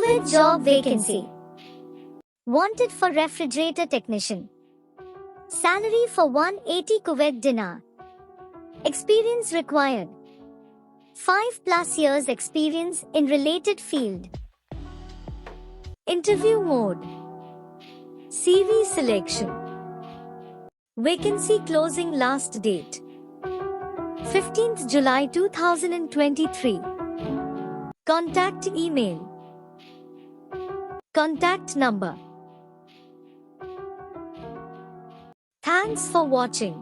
Kuwait job vacancy. Wanted for refrigerator technician. Salary for 180 Kuwait dinar. Experience required. 5+ years experience in related field. Interview mode. CV selection. Vacancy closing last date 15th July 2023. Contact email. Contact number. Thanks for watching.